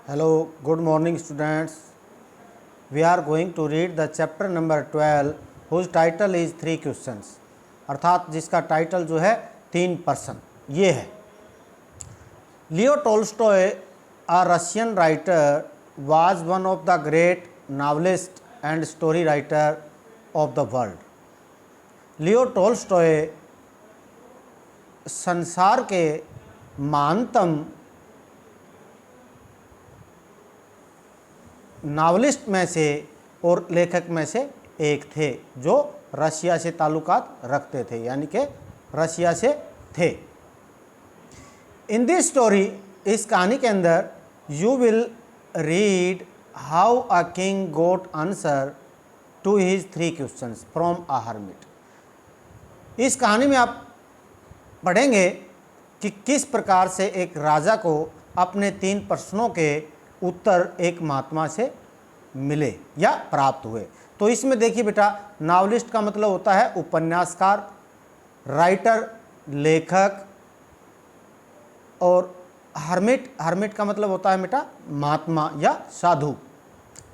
Hello, good morning students. We are going to read the chapter number 12 whose title is 3 questions. अर्थात जिसका title जो है 3 प्रश्न ये है। लियो Tolstoy a Russian writer was one of the great novelists and story writer of the world. Leo Tolstoy संसार के महानतम नावलिस्ट में से और लेखक में से एक थे जो रशिया से ताल्लुकात रखते थे, यानी कि रशिया से थे। इन दिस स्टोरी, इस कहानी के अंदर you will read how a king got answer to his 3 questions from a hermit. इस कहानी में आप पढ़ेंगे कि किस प्रकार से एक राजा को अपने 3 प्रश्नों के उत्तर एक महात्मा से मिले या प्राप्त हुए। तो इसमें देखिए बेटा, नावलिस्ट का मतलब होता है उपन्यासकार, राइटर लेखक, और हर्मिट का मतलब होता है बेटा महात्मा या साधु।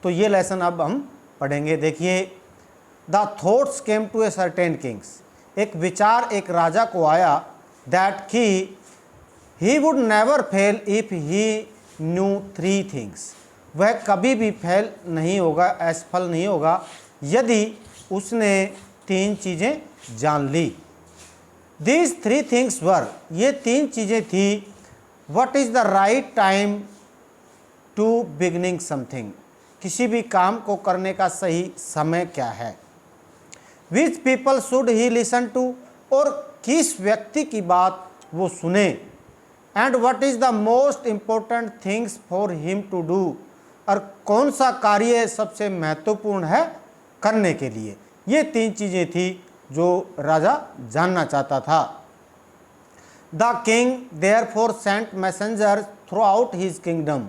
तो ये लेसन अब हम पढ़ेंगे। देखिए, the thoughts came to a certain kings, एक विचार एक राजा को आया, that he would never fail if he knew 3 things, वह कभी भी फेल नहीं होगा, असफल नहीं होगा यदि उसने 3 चीज़ें जान ली। दीज 3 थिंग्स वर, ये 3 चीज़ें थी। What is the right time to beginning something, किसी भी काम को करने का सही समय क्या है। Which people should he listen to, और किस व्यक्ति की बात वो सुने। And what is the most important things for him to do, और कौन सा कार्य सबसे महत्वपूर्ण है करने के लिए। ये 3 चीज़ें थी जो राजा जानना चाहता था। The king therefore sent messenger throughout his kingdom,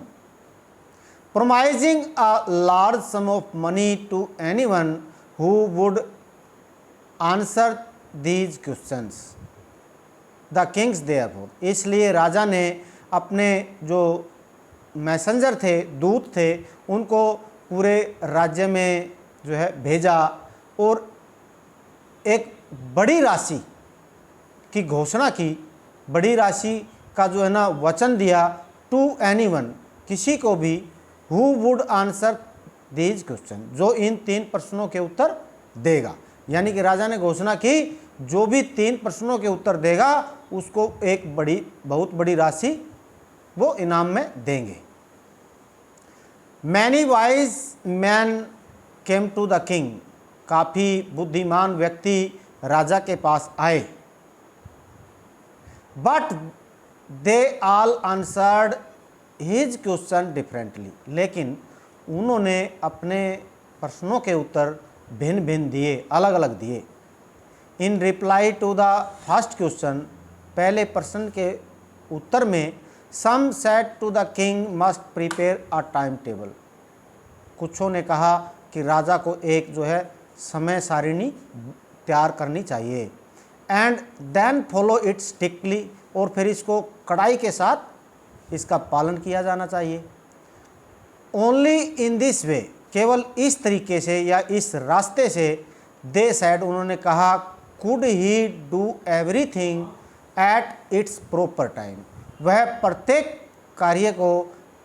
promising a large sum of money to anyone who would answer these questions. The kings therefore, इसलिए राजा ने अपने जो मैसेंजर थे, दूत थे, उनको पूरे राज्य में जो है भेजा और एक बड़ी राशि की घोषणा की, बड़ी राशि का जो है ना वचन दिया, टू एनीवन, किसी को भी, who would answer these question, जो इन 3 प्रश्नों के उत्तर देगा। यानी कि राजा ने घोषणा की, जो भी 3 प्रश्नों के उत्तर देगा उसको एक बहुत बड़ी राशि वो इनाम में देंगे। Many wise man came to the king, काफ़ी बुद्धिमान व्यक्ति राजा के पास आए। But they all answered his question differently, लेकिन उन्होंने अपने प्रश्नों के उत्तर भिन्न भिन्न दिए, अलग अलग दिए। In reply to the first question, पहले प्रश्न के उत्तर में, some said to the king must prepare a time table, कुछों ने कहा कि राजा को एक जो है समय सारिणी तैयार करनी चाहिए। And then follow it strictly, और फिर इसको कड़ाई के साथ इसका पालन किया जाना चाहिए। ओनली इन दिस वे, केवल इस तरीके से या इस रास्ते से, दे सैड, उन्होंने कहा, could he do everything at its proper time, वह प्रत्येक कार्य को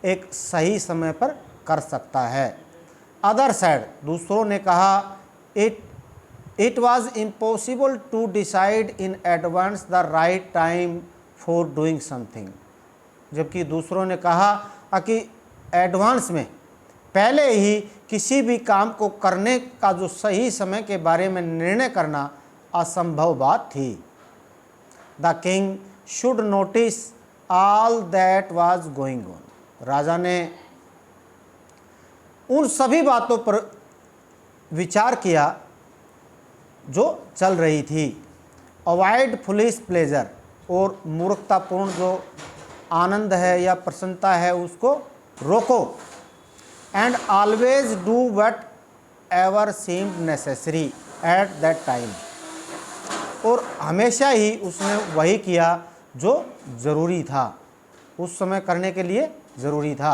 एक सही समय पर कर सकता है। अदर सैड, दूसरों ने कहा, it was impossible to decide in advance the right time for doing something, जबकि दूसरों ने कहा कि एडवांस में पहले ही किसी भी काम को करने का जो सही समय के बारे में निर्णय करना असंभव बात थी। The king should notice all that was going on, राजा ने उन सभी बातों पर विचार किया जो चल रही थी। अवॉइड फुलिश प्लेजर, और मूर्खतापूर्ण जो आनंद है या प्रसन्नता है उसको रोको। And always do what ever seemed necessary at that time, और हमेशा ही उसने वही किया जो ज़रूरी था, उस समय करने के लिए ज़रूरी था।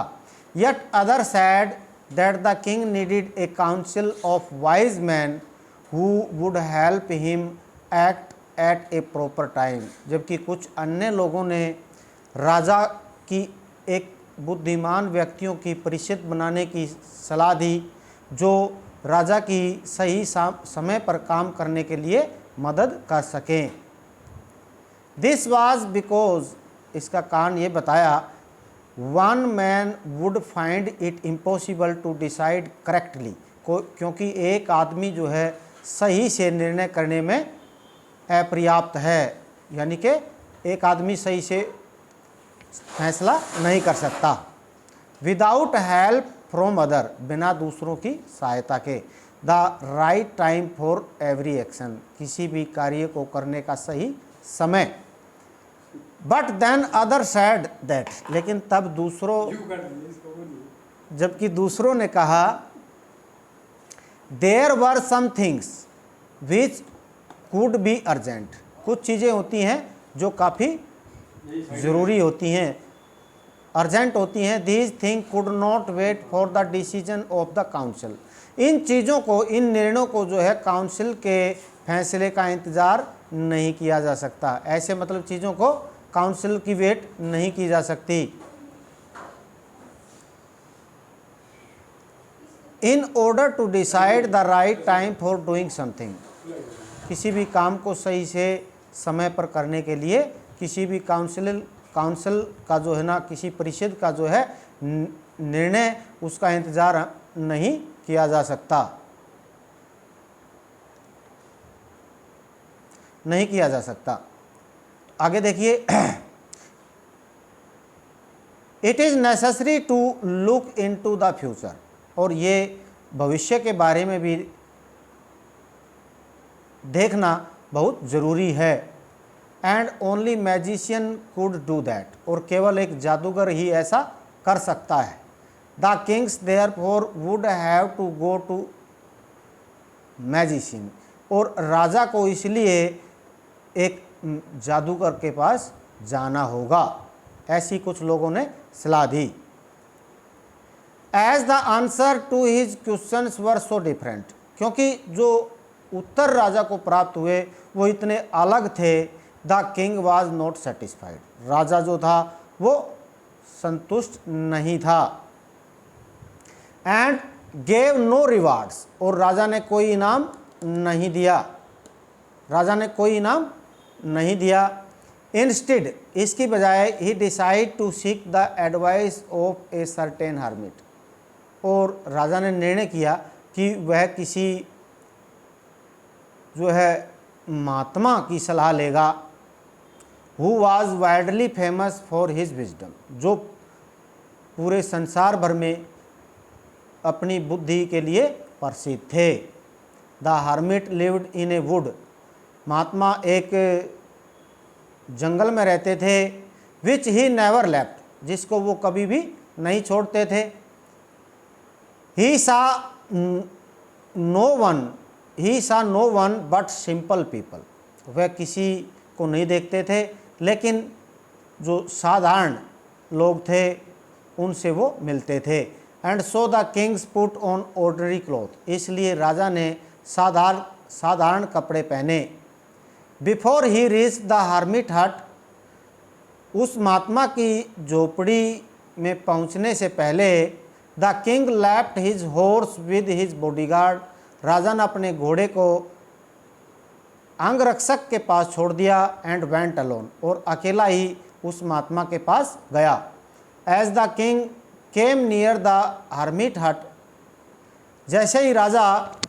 Yet other said that the king needed a council of wise men who would help him act at a proper time. जबकि कुछ अन्य लोगों ने राजा की एक बुद्धिमान व्यक्तियों की परिषद बनाने की सलाह दी जो राजा की सही समय पर काम करने के लिए मदद कर सकें। दिस वाज बिकॉज, इसका कारण ये बताया, one man would find it impossible to decide correctly, क्योंकि एक आदमी जो है सही से निर्णय करने में अपर्याप्त है, यानी कि एक आदमी सही से फैसला नहीं कर सकता। विदाउट हेल्प फ्रॉम अदर, बिना दूसरों की सहायता के। The right time for every action, किसी भी कार्य को करने का सही समय। But then other said that, लेकिन तब जबकि दूसरों ने कहा, there were some things which could be urgent, कुछ चीज़ें होती हैं जो काफ़ी ज़रूरी होती हैं, अर्जेंट होती हैं। These thing could not wait for the decision of the council, इन चीज़ों को, इन निर्णयों को जो है काउंसिल के फैसले का इंतज़ार नहीं किया जा सकता। ऐसे मतलब चीज़ों को काउंसिल की वेट नहीं की जा सकती। In order to decide the right time for doing something, किसी भी काम को सही से समय पर करने के लिए किसी भी काउंसिल का जो है ना, किसी परिषद का जो है निर्णय, उसका इंतज़ार नहीं किया जा सकता, नहीं किया जा सकता। आगे देखिए, it is necessary to look into the future, और ये भविष्य के बारे में भी देखना बहुत ज़रूरी है। And only magician could do that, और केवल एक जादूगर ही ऐसा कर सकता है। The kings therefore would have to go to magician, और राजा को इसलिए एक जादूगर के पास जाना होगा, ऐसी कुछ लोगों ने सलाह दी। As the answer to his questions were so different, क्योंकि जो उत्तर राजा को प्राप्त हुए वो इतने अलग थे। The king was not satisfied, राजा जो था वो संतुष्ट नहीं था। एंड गेव नो रिवार्ड्स, और राजा ने कोई इनाम नहीं दिया, राजा ने कोई इनाम नहीं दिया। इंस्टेड, इसकी बजाय he decide to seek the advice of a certain hermit, और राजा ने निर्णय किया कि वह किसी जो है महात्मा की सलाह लेगा। Who was widely famous for his wisdom, जो पूरे संसार भर में अपनी बुद्धि के लिए प्रसिद्ध थे। The hermit lived in a wood, महात्मा एक जंगल में रहते थे। विच ही नेवर लेफ्ट, जिसको वो कभी भी नहीं छोड़ते थे। He saw no one but simple people, वह किसी को नहीं देखते थे, लेकिन जो साधारण लोग थे उनसे वो मिलते थे। And so the kings put on ordinary cloth, इसलिए राजा ने साधारण कपड़े पहने। Before he reach the hermit hut, उस महात्मा की झोपड़ी में पहुंचने से पहले, the king left his horse with his bodyguard, राजा ने अपने घोड़े को अंगरक्षक के पास छोड़ दिया। एंड वेंट अलोन, और अकेला ही उस महात्मा के पास गया। As the king came near the hermit hut, जैसे ही राजा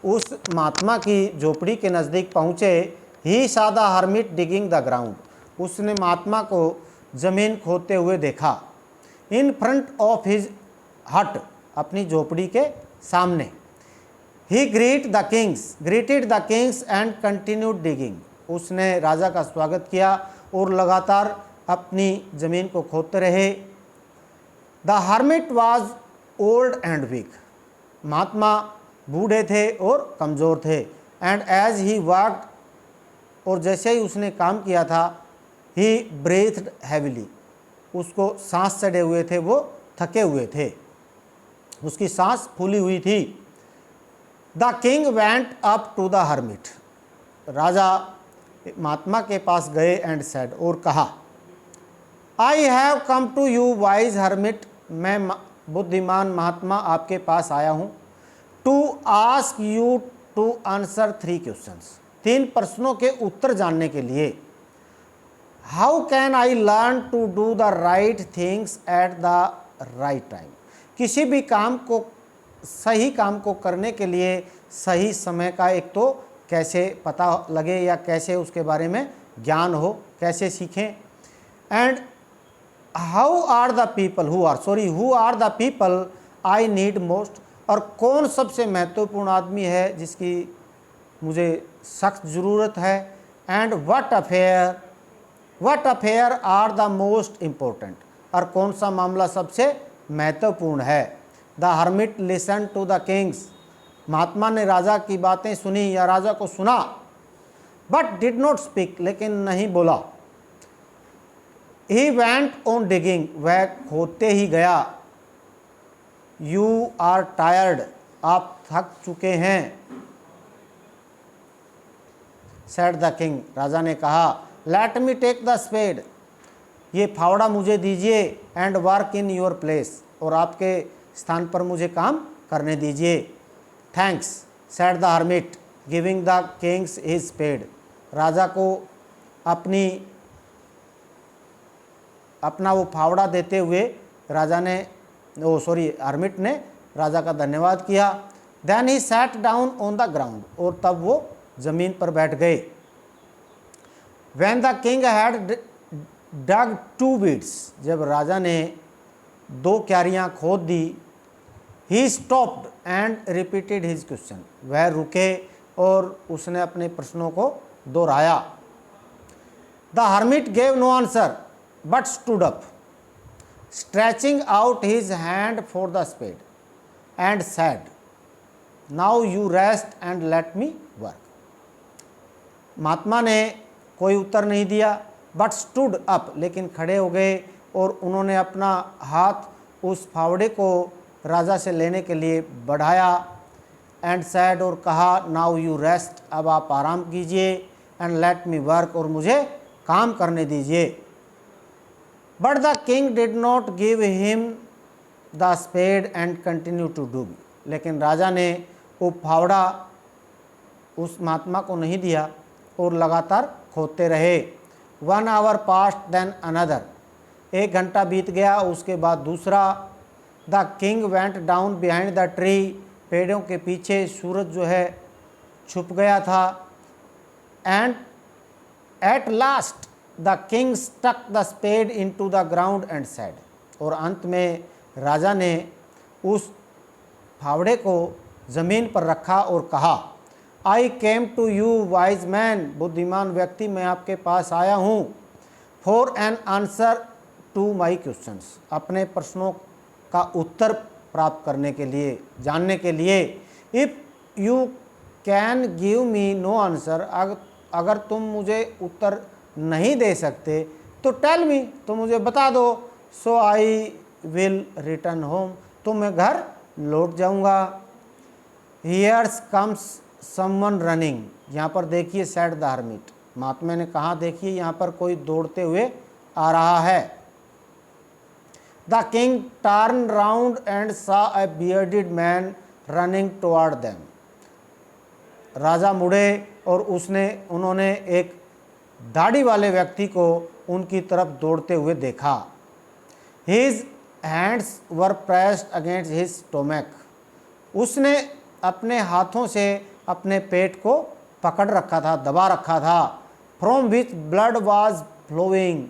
उस महात्मा की झोपड़ी के नज़दीक पहुँचे, ही सा the hermit digging the ground, उसने महात्मा को ज़मीन खोदते हुए देखा। इन फ्रंट ऑफ हिज हट, अपनी झोपड़ी के सामने। ही greeted the kings and continued digging, उसने राजा का स्वागत किया और लगातार अपनी ज़मीन को खोदते रहे। The hermit was old and weak, महात्मा बूढ़े थे और कमज़ोर थे। एंड एज ही वर्कड, और जैसे ही उसने काम किया था, ही ब्रीथड हैविली, उसको सांस चढ़े हुए थे, वो थके हुए थे। उसकी सांस फूली हुई थी। The king went up to the hermit, राजा महात्मा के पास गए एंड सेड, और कहा, I have come to you wise hermit, मैं बुद्धिमान महात्मा आपके पास आया हूँ, to ask you to answer 3 questions, 3 प्रश्नों के उत्तर जानने के लिए। How can I learn to do the right things at the right time, किसी भी काम को, सही काम को करने के लिए सही समय का एक तो कैसे पता लगे या कैसे उसके बारे में ज्ञान हो, कैसे सीखें। And how are the people who are the people I need most, और कौन सबसे महत्वपूर्ण आदमी है जिसकी मुझे सख्त ज़रूरत है। And what affair are the most important, और कौन सा मामला सबसे महत्वपूर्ण है। The hermit listen to the kings, महात्मा ने राजा की बातें सुनी या राजा को सुना, बट डिड नॉट स्पीक, लेकिन नहीं बोला। ही वेंट ऑन डिगिंग, वह खोदते ही गया। यू आर टायर्ड, आप थक चुके हैं। सेड द किंग, राजा ने कहा, let me take the spade, ये फावड़ा मुझे दीजिए, and work in your place, और आपके स्थान पर मुझे काम करने दीजिए। Thanks said the hermit giving the kings his spade, राजा को अपना वो फावड़ा देते हुए हर्मिट ने राजा का धन्यवाद किया। Then he sat down on the ground, और तब वो जमीन पर बैठ गए। When the king had dug 2 beds, जब राजा ने 2 क्यारियां खोद दी। He stopped and repeated his question, वह रुके और उसने अपने प्रश्नों को दोहराया। The hermit gave no answer but stood up, stretching out his hand for the spade, and said, now you rest and let me work. महात्मा ने कोई उत्तर नहीं दिया, बट स्टूड अप, लेकिन खड़े हो गए और उन्होंने अपना हाथ उस फावड़े को राजा से लेने के लिए बढ़ाया। एंड सैड, और कहा, नाउ यू रेस्ट, अब आप आराम कीजिए, एंड लेट मी वर्क, और मुझे काम करने दीजिए। But the king did not give him the spade and continue to do, लेकिन राजा ने वो फावड़ा उस महात्मा को नहीं दिया और लगातार खोदते रहे। 1 hour passed then another, 1 घंटा बीत गया, उसके बाद दूसरा। The king went down behind the tree, पेड़ों के पीछे सूरज जो है छुप गया था। And at last the king stuck the spade into the ground and said, और अंत में राजा ने उस फावड़े को ज़मीन पर रखा और कहा, I came to you wise man, बुद्धिमान व्यक्ति, मैं आपके पास आया हूँ, for an answer to my questions, अपने प्रश्नों का उत्तर प्राप्त करने के लिए, जानने के लिए। If you can give me know answer, अगर तुम मुझे उत्तर नहीं दे सकते तो टेल मी, तो मुझे बता दो। सो आई विल रिटर्न होम, तो मैं घर लौट जाऊंगा। हियर्स कम्स समवन रनिंग, यहाँ पर देखिए सेड द हर्मिट, महात्मा ने कहा, देखिए यहाँ पर कोई दौड़ते हुए आ रहा है। The king turn round and saw a bearded man running toward them, राजा मुड़े और उन्होंने एक दाढ़ी वाले व्यक्ति को उनकी तरफ दौड़ते हुए देखा। His hands were pressed against his stomach, उसने अपने हाथों से अपने पेट को पकड़ रखा था, दबा रखा था। From which blood was flowing,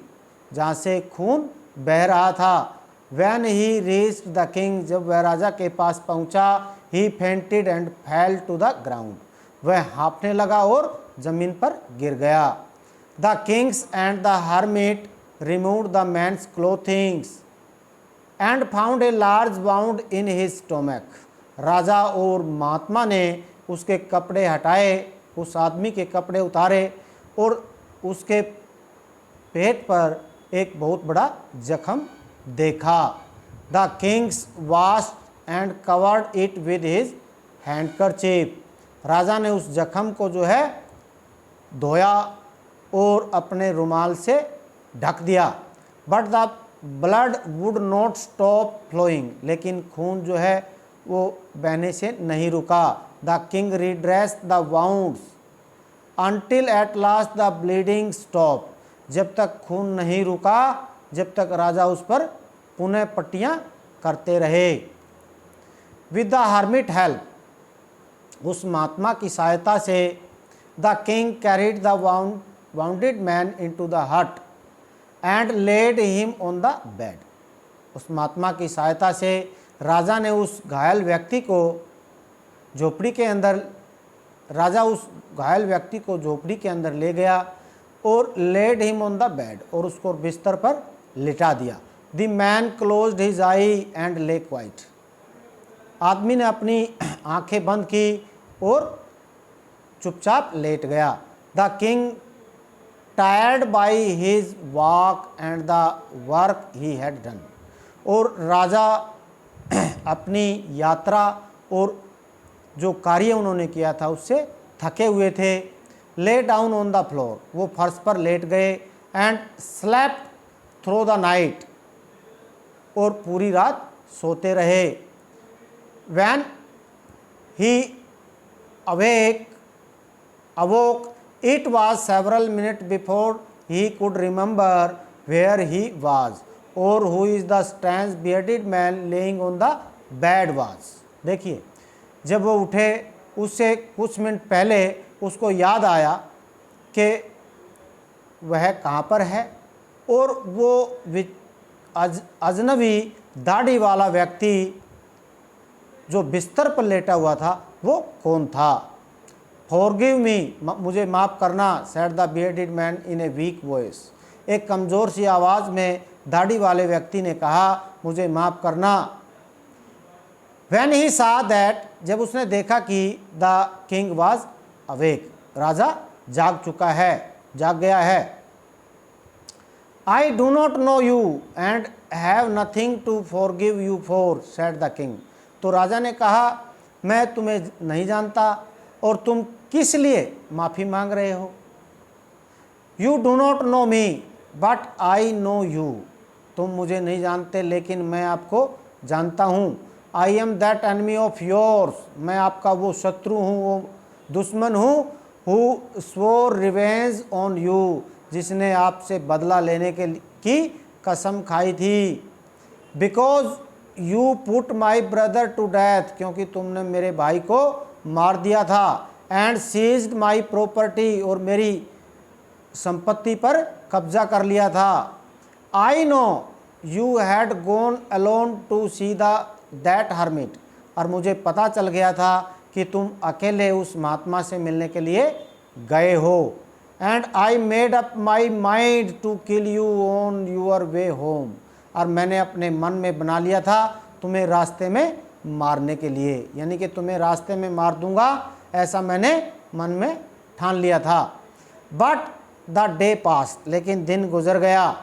जहाँ से खून बह रहा था। When he reached the king, जब वह राजा के पास पहुँचा, he fainted and fell to the ground, वह हाँफने लगा और जमीन पर गिर गया। The kings and the hermit removed the man's clothings and found a large bound in his stomach, राजा और महात्मा ने उसके कपड़े हटाए, उस आदमी के कपड़े उतारे और उसके पेट पर एक बहुत बड़ा जख्म देखा। The kings washed and covered it with his handkerchief. राजा ने उस जख्म को जो है धोया और अपने रुमाल से ढक दिया। But the blood would not stop flowing, लेकिन खून जो है वो बहने से नहीं रुका। The king redressed the wounds until at last the bleeding stop. जब तक खून नहीं रुका, जब तक राजा उस पर पुनः पट्टियाँ करते रहे। विद द हर्मिट हेल्प, उस महात्मा की सहायता से, the king carried the wounded man into the hut and laid him on the bed. उस महात्मा की सहायता से राजा ने उस घायल व्यक्ति को झोपड़ी के अंदर झोपड़ी के अंदर ले गया और laid him on the bed, और उसको बिस्तर पर लिटा दिया। The man closed his eye and lay quiet. आदमी ने अपनी आंखें बंद की और चुपचाप लेट गया। The king tired by his walk and the work he had done. और राजा अपनी यात्रा और जो कार्य उन्होंने किया था उससे थके हुए थे। Lay down on the floor, वो फर्श पर लेट गए। And slept through the night, और पूरी रात सोते रहे। When he awoke it was several minute before he could remember where he was और who is the strange bearded man lying on the bed was. देखिए, जब वो उठे उससे कुछ मिनट पहले उसको याद आया कि वह कहाँ पर है, और वो अजनबी दाढ़ी वाला व्यक्ति जो बिस्तर पर लेटा हुआ था वो कौन था। फॉरगिव मी, मुझे माफ़ करना, said the bearded man in a week voice. एक कमज़ोर सी आवाज़ में दाढ़ी वाले व्यक्ति ने कहा, मुझे माफ़ करना। When he saw that, जब उसने देखा कि द किंग वॉज अवेक, राजा जाग गया है। I do not know you and have nothing to forgive you for, said the king. तो राजा ने कहा, मैं तुम्हें नहीं जानता और तुम किस लिए माफ़ी मांग रहे हो। You do not know me but I know you, तुम मुझे नहीं जानते लेकिन मैं आपको जानता हूँ। I am that enemy of yours, मैं आपका वो शत्रु हूँ, वो दुश्मन हूँ। Who swore revenge on you, जिसने आपसे बदला लेने की कसम खाई थी। Because you put my brother to death, क्योंकि तुमने मेरे भाई को मार दिया था। एंड सीज्ड माई प्रॉपर्टी, और मेरी संपत्ति पर कब्जा कर लिया था। I know you had gone alone to see that hermit, और मुझे पता चल गया था कि तुम अकेले उस महात्मा से मिलने के लिए गए हो। And I made up my mind to kill you on your way home, और मैंने अपने मन में बना लिया था तुम्हें रास्ते में मारने के लिए, यानी कि तुम्हें रास्ते में मार दूंगा, ऐसा मैंने मन में ठान लिया था। बट द डे पास, लेकिन दिन गुजर गया।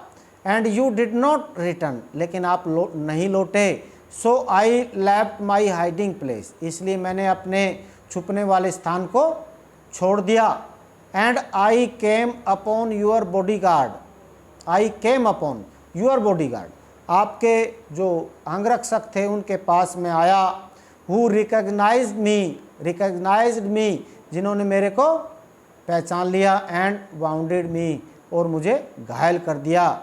And you did not return, लेकिन आप नहीं लौटे। So I left my hiding place, इसलिए मैंने अपने छुपने वाले स्थान को छोड़ दिया। And I came upon your body guard, I came upon your body guard, आपके जो अंगरक्षक थे उनके पास में आया। हु रिकग्नाइज्ड मी, जिन्होंने मेरे को पहचान लिया। एंड वाउंडेड मी, और मुझे घायल कर दिया।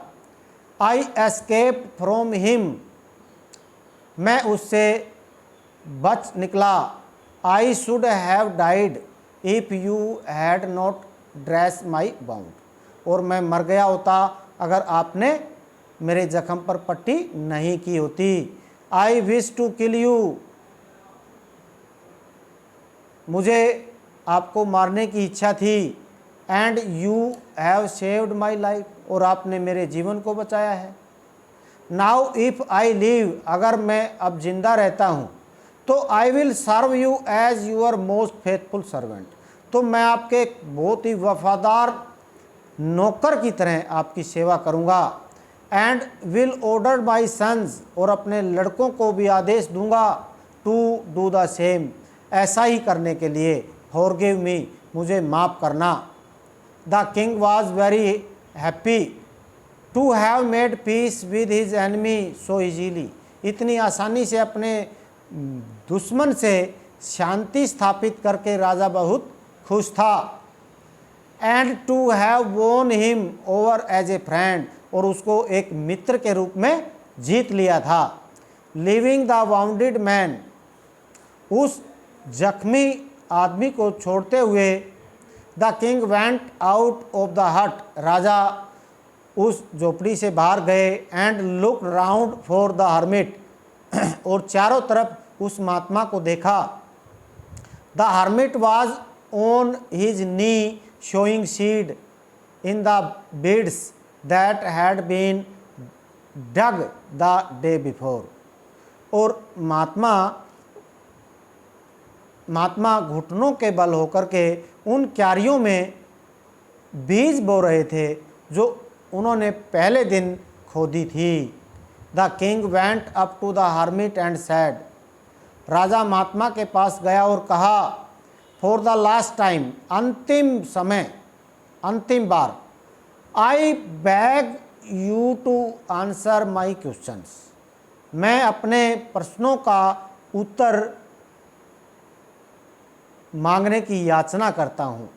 आई एस्केप फ्रॉम हिम, मैं उससे बच निकला। I should have died if you had not dress my bound, और मैं मर गया होता अगर आपने मेरे जख्म पर पट्टी नहीं की होती। I wish to kill you, मुझे आपको मारने की इच्छा थी। And you have saved my life, और आपने मेरे जीवन को बचाया है। नाउ इफ़ आई लिव, अगर मैं अब जिंदा रहता हूँ तो I will serve you as your most faithful servant, तो मैं आपके बहुत ही वफादार नौकर की तरह आपकी सेवा करूँगा। And will order my sons, और अपने लड़कों को भी आदेश दूंगा। टू डू द सेम, ऐसा ही करने के लिए, फॉरगिव मी, मुझे माफ़ करना। The king was very happy to have made peace with his enemy so easily, इतनी आसानी से अपने दुश्मन से शांति स्थापित करके राजा बहुत खुश था। And to have won him over as a friend, और उसको एक मित्र के रूप में जीत लिया था। लिविंग द वाउंडेड मैन, उस जख्मी आदमी को छोड़ते हुए, the king went out of the hut, राजा उस झोपड़ी से बाहर गए। And look round for the hermit, और चारों तरफ उस महात्मा को देखा। The hermit was on his knee sowing seed in the beds that had been dug the day before, और महात्मा घुटनों के बल होकर के उन क्यारियों में बीज बो रहे थे जो उन्होंने पहले दिन खोदी थी। The king went up to the hermit and said, राजा महात्मा के पास गया और कहा, फॉर द लास्ट टाइम, अंतिम समय, अंतिम बार, I beg you to answer my questions, मैं अपने प्रश्नों का उत्तर मांगने की याचना करता हूँ।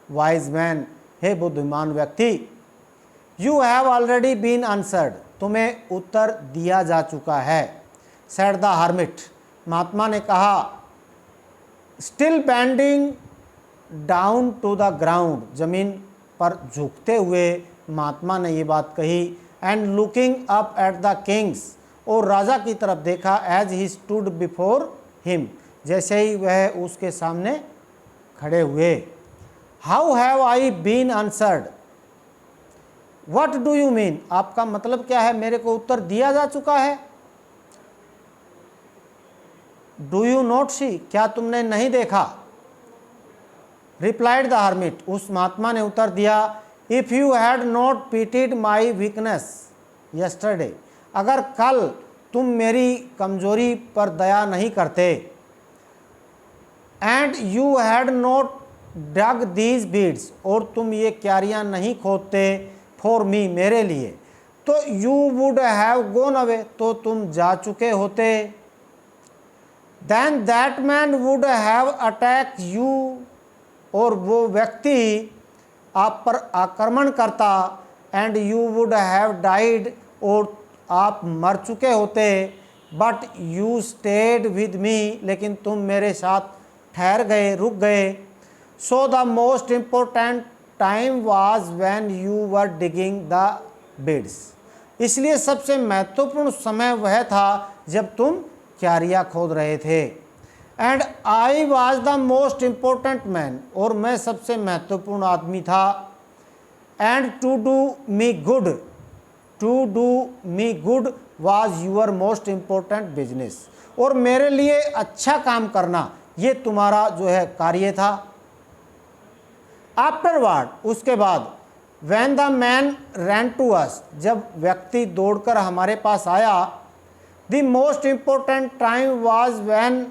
वाइज मैन, हे बुद्धिमान व्यक्ति, you have already been answered, तुम्हें उत्तर दिया जा चुका है। सेड द हर्मिट, महात्मा ने कहा। Still bending down to the ground, जमीन पर झुकते हुए महात्मा ने ये बात कही। And looking up at the kings, और राजा की तरफ देखा। As he stood before him, जैसे ही वह उसके सामने खड़े हुए। How have I been answered, what do you mean, आपका मतलब क्या है, मेरे को उत्तर दिया जा चुका है। डू यू नॉट सी, क्या तुमने नहीं देखा। रिप्लाइड द हर्मिट, उस महात्मा ने उत्तर दिया। If you had not pitied my weakness yesterday, अगर कल तुम मेरी कमजोरी पर दया नहीं करते। And you had not dug these beds, और तुम ये क्यारियां नहीं खोदते फॉर मी, मेरे लिए, तो you would have gone away, तो तुम जा चुके होते। Then that man would have attack you, और वो व्यक्ति आप पर आक्रमण करता। And you would have died, और आप मर चुके होते। But you stayed with me, लेकिन तुम मेरे साथ ठहर गए, रुक गए। So the most important time was when you were digging the beds, इसलिए सबसे महत्वपूर्ण समय वह था जब तुम क्यारियां खोद रहे थे। And I was the most important man, और मैं सबसे महत्वपूर्ण आदमी था। And to do me good was your most important business, और मेरे लिए अच्छा काम करना ये तुम्हारा जो है कार्य था। आफ्टरवर्ड, उसके बाद, when the man ran to us, जब व्यक्ति दौड़कर हमारे पास आया। The most important time was when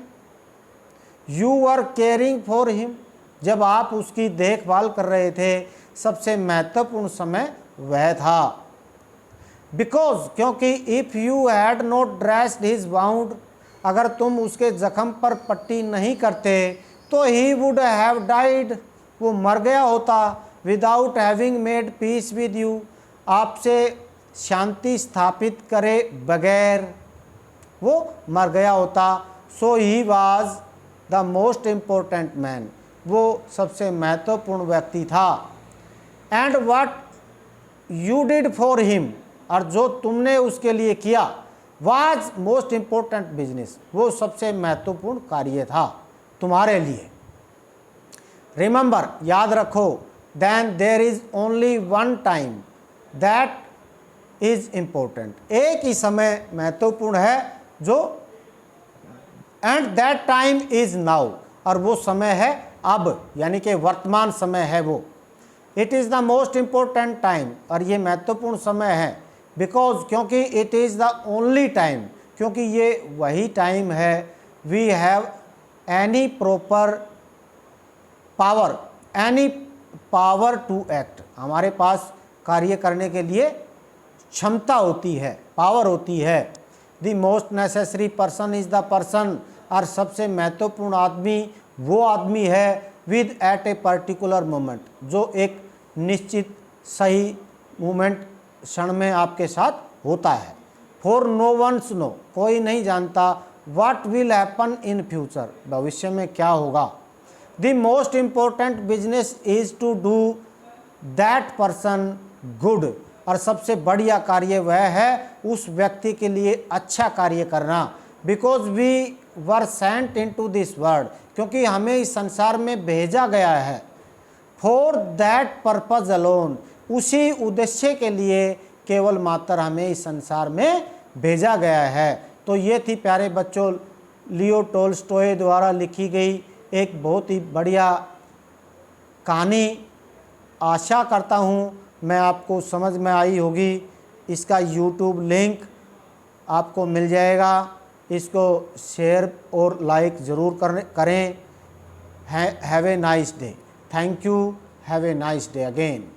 you were caring for him, जब आप उसकी देखभाल कर रहे थे, सबसे महत्वपूर्ण समय वह था। बिकॉज, क्योंकि if you had not dressed his wound, अगर तुम उसके जख्म पर पट्टी नहीं करते तो ही वुड हैव डाइड, वो मर गया होता। Without having made peace with you, आपसे शांति स्थापित करे बगैर वो मर गया होता। So he was the most important man, वो सबसे महत्वपूर्ण व्यक्ति था। And what you did for him, और जो तुमने उसके लिए किया, वाज मोस्ट इम्पोर्टेंट बिजनेस, वो सबसे महत्वपूर्ण कार्य था तुम्हारे लिए। रिमेंबर, याद रखो, then there is only one time that is important, एक ही समय महत्वपूर्ण है जो, and that time is now, और वो समय है अब, यानी कि वर्तमान समय है वो। It is the most important time, और ये महत्वपूर्ण समय है। बिकॉज, क्योंकि it is the only time, क्योंकि ये वही टाइम है we have any power to act, हमारे पास कार्य करने के लिए क्षमता होती है, पावर होती है। The most necessary person is the person, और सबसे महत्वपूर्ण आदमी वो आदमी है with at a particular moment, जो एक निश्चित सही मोमेंट क्षण में आपके साथ होता है। फॉर नो वंस नो, कोई नहीं जानता what will happen in future, भविष्य में क्या होगा। The most important business is to do that person good, और सबसे बढ़िया कार्य वह है उस व्यक्ति के लिए अच्छा कार्य करना। Because we were sent in to this world, क्योंकि हमें इस संसार में भेजा गया है। फॉर दैट पर्पज अलोन, उसी उद्देश्य के लिए केवल मात्र हमें इस संसार में भेजा गया है। तो ये थी प्यारे बच्चों लियो टोल्स्टॉय द्वारा लिखी गई एक बहुत ही बढ़िया कहानी। आशा करता हूँ मैं आपको समझ में आई होगी। इसका यूट्यूब लिंक आपको मिल जाएगा, इसको शेयर और लाइक ज़रूर करें। Have a nice day. Thank you. Have a nice day again.